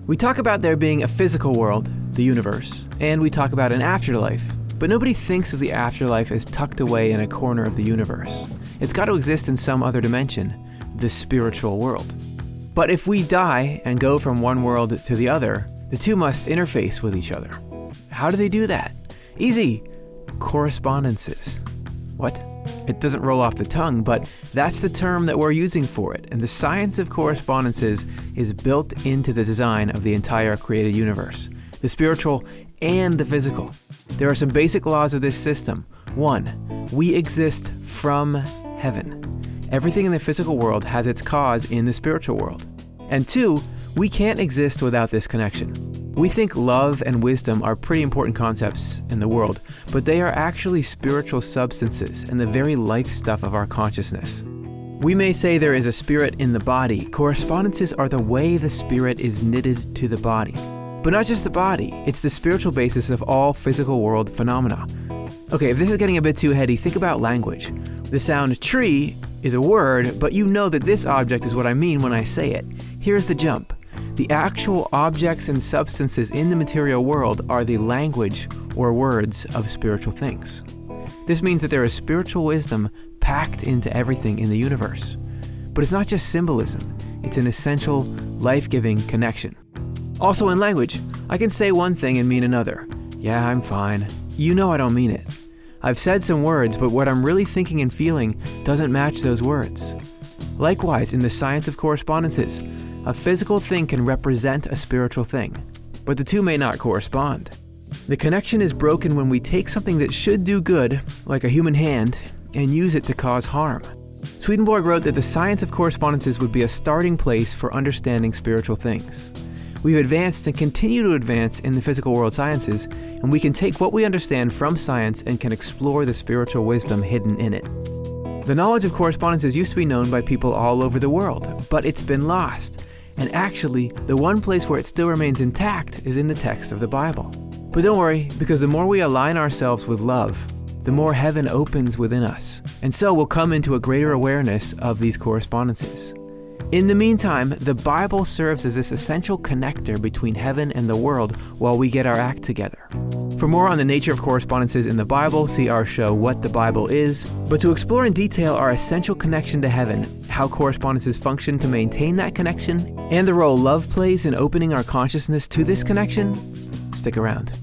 We talk about there being a physical world, the universe, and we talk about an afterlife, but nobody thinks of the afterlife as tucked away in a corner of the universe. It's got to exist in some other dimension, the spiritual world. But if we die and go from one world to the other, the two must interface with each other. How do they do that? Easy. Correspondences. What? It doesn't roll off the tongue, but that's the term that we're using for it, and the science of correspondences is built into the design of the entire created universe, the spiritual and the physical. There are some basic laws of this system. 1, we exist from heaven. Everything in the physical world has its cause in the spiritual world. And 2, we can't exist without this connection. We think love and wisdom are pretty important concepts in the world, but they are actually spiritual substances and the very life stuff of our consciousness. We may say there is a spirit in the body. Correspondences are the way the spirit is knitted to the body. But not just the body, it's the spiritual basis of all physical world phenomena. Okay, if this is getting a bit too heady, think about language. The sound tree is a word, but you know that this object is what I mean when I say it. Here's the jump. The actual objects and substances in the material world are the language or words of spiritual things. This means that there is spiritual wisdom packed into everything in the universe. But it's not just symbolism, it's an essential, life-giving connection. Also in language, I can say one thing and mean another. Yeah, I'm fine. You know I don't mean it. I've said some words, but what I'm really thinking and feeling doesn't match those words. Likewise, in the science of correspondences, a physical thing can represent a spiritual thing, but the two may not correspond. The connection is broken when we take something that should do good, like a human hand, and use it to cause harm. Swedenborg wrote that the science of correspondences would be a starting place for understanding spiritual things. We've advanced and continue to advance in the physical world sciences, and we can take what we understand from science and can explore the spiritual wisdom hidden in it. The knowledge of correspondences used to be known by people all over the world, but it's been lost. And actually, the one place where it still remains intact is in the text of the Bible. But don't worry, because the more we align ourselves with love, the more heaven opens within us. And so we'll come into a greater awareness of these correspondences. In the meantime, the Bible serves as this essential connector between heaven and the world while we get our act together. For more on the nature of correspondences in the Bible, see our show What the Bible Is. But to explore in detail our essential connection to heaven, how correspondences function to maintain that connection, and the role love plays in opening our consciousness to this connection, stick around.